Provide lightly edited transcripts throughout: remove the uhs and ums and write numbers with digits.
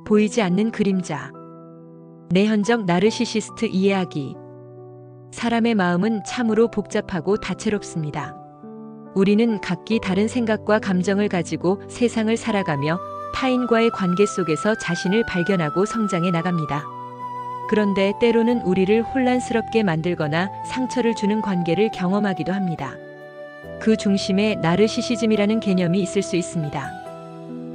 보이지 않는 그림자. 내현적 나르시시스트 이해하기. 사람의 마음은 참으로 복잡하고 다채롭습니다. 우리는 각기 다른 생각과 감정을 가지고 세상을 살아가며 타인과의 관계 속에서 자신을 발견하고 성장해 나갑니다. 그런데 때로는 우리를 혼란스럽게 만들거나 상처를 주는 관계를 경험하기도 합니다. 그 중심에 나르시시즘이라는 개념이 있을 수 있습니다.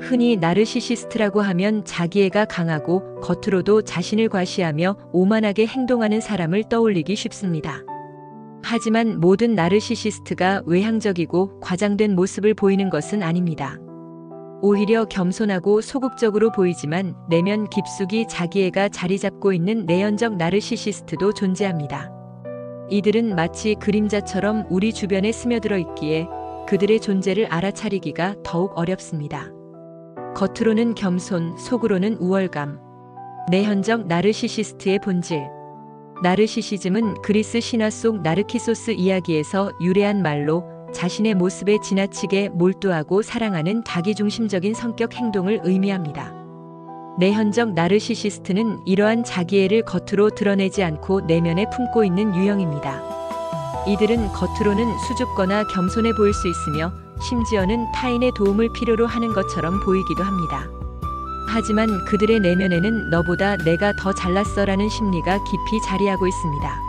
흔히 나르시시스트라고 하면 자기애가 강하고 겉으로도 자신을 과시하며 오만하게 행동하는 사람을 떠올리기 쉽습니다. 하지만 모든 나르시시스트가 외향적이고 과장된 모습을 보이는 것은 아닙니다. 오히려 겸손하고 소극적으로 보이지만 내면 깊숙이 자기애가 자리 잡고 있는 내연적 나르시시스트도 존재합니다. 이들은 마치 그림자처럼 우리 주변에 스며들어 있기에 그들의 존재를 알아차리기가 더욱 어렵습니다. 겉으로는 겸손, 속으로는 우월감. 내현적 나르시시스트의 본질. 나르시시즘은 그리스 신화 속 나르키소스 이야기에서 유래한 말로 자신의 모습에 지나치게 몰두하고 사랑하는 자기중심적인 성격 행동을 의미합니다. 내현적 나르시시스트는 이러한 자기애를 겉으로 드러내지 않고 내면에 품고 있는 유형입니다. 이들은 겉으로는 수줍거나 겸손해 보일 수 있으며 심지어는 타인의 도움을 필요로 하는 것처럼 보이기도 합니다. 하지만 그들의 내면에는 너보다 내가 더 잘났어라는 심리가 깊이 자리하고 있습니다.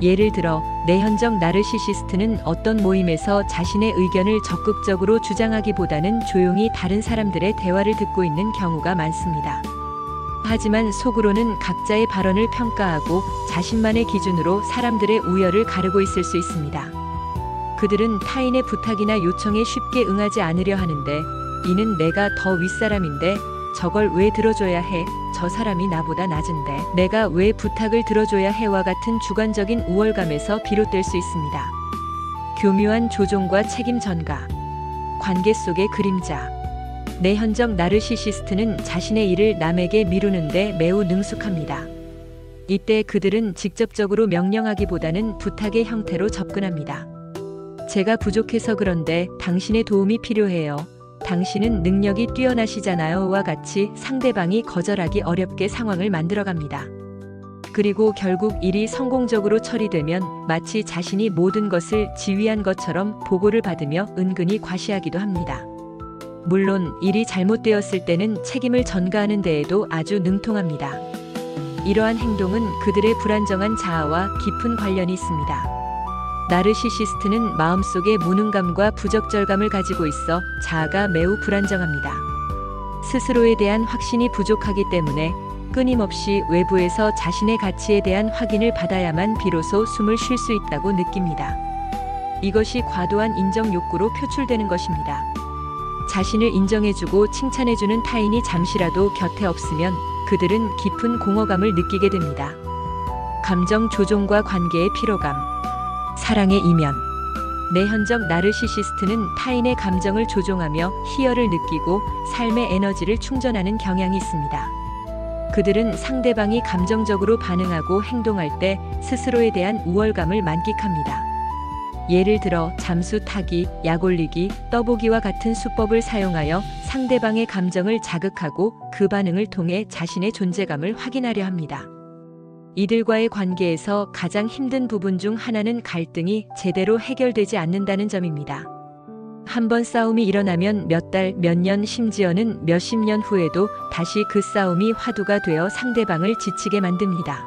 예를 들어 내현적 나르시시스트는 어떤 모임에서 자신의 의견을 적극적으로 주장하기보다는 조용히 다른 사람들의 대화를 듣고 있는 경우가 많습니다. 하지만 속으로는 각자의 발언을 평가하고 자신만의 기준으로 사람들의 우열을 가르고 있을 수 있습니다. 그들은 타인의 부탁이나 요청에 쉽게 응하지 않으려 하는데 이는 내가 더 윗사람인데 저걸 왜 들어줘야 해? 저 사람이 나보다 낮은데 내가 왜 부탁을 들어줘야 해와 같은 주관적인 우월감에서 비롯될 수 있습니다. 교묘한 조종과 책임 전가. 관계 속의 그림자. 내현적 나르시시스트는 자신의 일을 남에게 미루는데 매우 능숙합니다. 이때 그들은 직접적으로 명령하기보다는 부탁의 형태로 접근합니다. 제가 부족해서 그런데 당신의 도움이 필요해요. 당신은 능력이 뛰어나시잖아요. 와 같이 상대방이 거절하기 어렵게 상황을 만들어갑니다. 그리고 결국 일이 성공적으로 처리되면 마치 자신이 모든 것을 지휘한 것처럼 보고를 받으며 은근히 과시하기도 합니다. 물론 일이 잘못되었을 때는 책임을 전가하는 데에도 아주 능통합니다. 이러한 행동은 그들의 불안정한 자아와 깊은 관련이 있습니다. 나르시시스트는 마음속에 무능감과 부적절감을 가지고 있어 자아가 매우 불안정합니다. 스스로에 대한 확신이 부족하기 때문에 끊임없이 외부에서 자신의 가치에 대한 확인을 받아야만 비로소 숨을 쉴 수 있다고 느낍니다. 이것이 과도한 인정 욕구로 표출되는 것입니다. 자신을 인정해주고 칭찬해주는 타인이 잠시라도 곁에 없으면 그들은 깊은 공허감을 느끼게 됩니다. 감정 조종과 관계의 피로감. 사랑의 이면. 내현적 나르시시스트는 타인의 감정을 조종하며 희열을 느끼고 삶의 에너지를 충전하는 경향이 있습니다. 그들은 상대방이 감정적으로 반응하고 행동할 때 스스로에 대한 우월감을 만끽합니다. 예를 들어 잠수 타기, 약 올리기, 떠보기와 같은 수법을 사용하여 상대방의 감정을 자극하고 그 반응을 통해 자신의 존재감을 확인하려 합니다. 이들과의 관계에서 가장 힘든 부분 중 하나는 갈등이 제대로 해결되지 않는다는 점입니다. 한번 싸움이 일어나면 몇 달, 몇 년, 심지어는 몇십 년 후에도 다시 그 싸움이 화두가 되어 상대방을 지치게 만듭니다.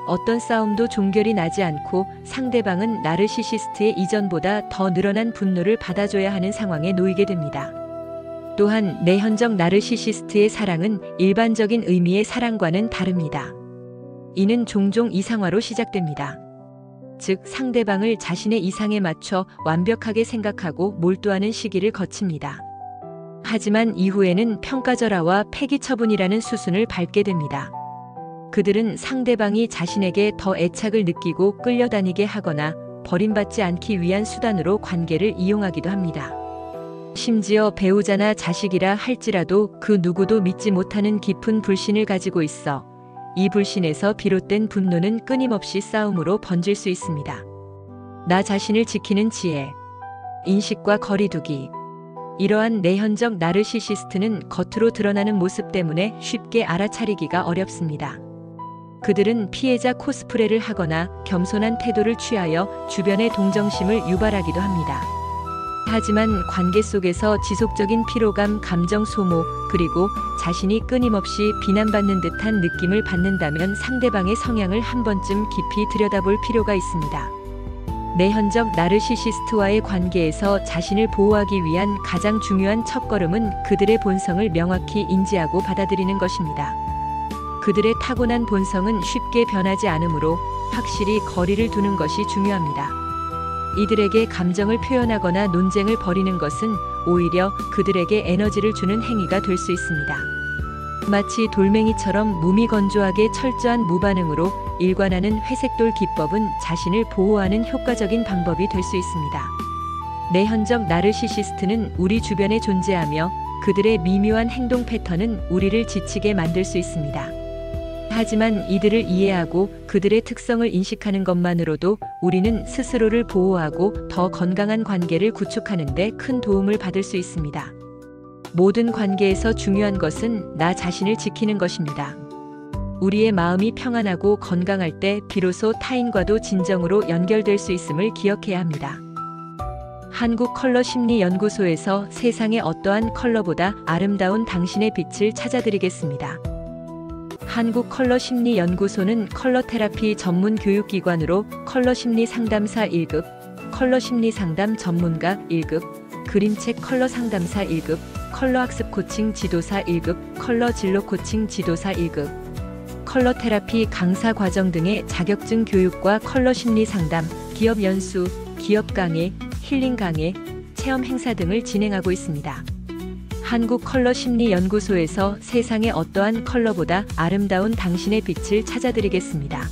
어떤 싸움도 종결이 나지 않고 상대방은 나르시시스트의 이전보다 더 늘어난 분노를 받아줘야 하는 상황에 놓이게 됩니다. 또한 내현적 나르시시스트의 사랑은 일반적인 의미의 사랑과는 다릅니다. 이는 종종 이상화로 시작됩니다. 즉 상대방을 자신의 이상에 맞춰 완벽하게 생각하고 몰두하는 시기를 거칩니다. 하지만 이후에는 평가절하와 폐기처분이라는 수순을 밟게 됩니다. 그들은 상대방이 자신에게 더 애착을 느끼고 끌려다니게 하거나 버림받지 않기 위한 수단으로 관계를 이용하기도 합니다. 심지어 배우자나 자식이라 할지라도 그 누구도 믿지 못하는 깊은 불신을 가지고 있어 이 불신에서 비롯된 분노는 끊임없이 싸움으로 번질 수 있습니다. 나 자신을 지키는 지혜. 인식과 거리두기. 이러한 내현적 나르시시스트는 겉으로 드러나는 모습 때문에 쉽게 알아차리기가 어렵습니다. 그들은 피해자 코스프레를 하거나 겸손한 태도를 취하여 주변의 동정심을 유발하기도 합니다. 하지만 관계 속에서 지속적인 피로감, 감정 소모, 그리고 자신이 끊임없이 비난받는 듯한 느낌을 받는다면 상대방의 성향을 한 번쯤 깊이 들여다볼 필요가 있습니다. 내현적 나르시시스트와의 관계에서 자신을 보호하기 위한 가장 중요한 첫걸음은 그들의 본성을 명확히 인지하고 받아들이는 것입니다. 그들의 타고난 본성은 쉽게 변하지 않으므로 확실히 거리를 두는 것이 중요합니다. 이들에게 감정을 표현하거나 논쟁을 벌이는 것은 오히려 그들에게 에너지를 주는 행위가 될 수 있습니다. 마치 돌멩이처럼 무미건조하게 철저한 무반응으로 일관하는 회색돌 기법은 자신을 보호하는 효과적인 방법이 될 수 있습니다. 내현적 나르시시스트는 우리 주변에 존재하며 그들의 미묘한 행동 패턴은 우리를 지치게 만들 수 있습니다. 하지만 이들을 이해하고 그들의 특성을 인식하는 것만으로도 우리는 스스로를 보호하고 더 건강한 관계를 구축하는 데 큰 도움을 받을 수 있습니다. 모든 관계에서 중요한 것은 나 자신을 지키는 것입니다. 우리의 마음이 평안하고 건강할 때 비로소 타인과도 진정으로 연결될 수 있음을 기억해야 합니다. 한국컬러심리연구소에서 세상의 어떠한 컬러보다 아름다운 당신의 빛을 찾아드리겠습니다. 한국컬러심리연구소는 컬러테라피 전문 교육기관으로 컬러심리 상담사 1급, 컬러심리 상담 전문가 1급, 그림책 컬러 상담사 1급, 컬러학습 코칭 지도사 1급, 컬러 진로 코칭 지도사 1급, 컬러테라피 강사 과정 등의 자격증 교육과 컬러심리 상담, 기업 연수, 기업 강의, 힐링 강의, 체험 행사 등을 진행하고 있습니다. 한국컬러심리연구소에서 세상의 어떠한 컬러보다 아름다운 당신의 빛을 찾아드리겠습니다.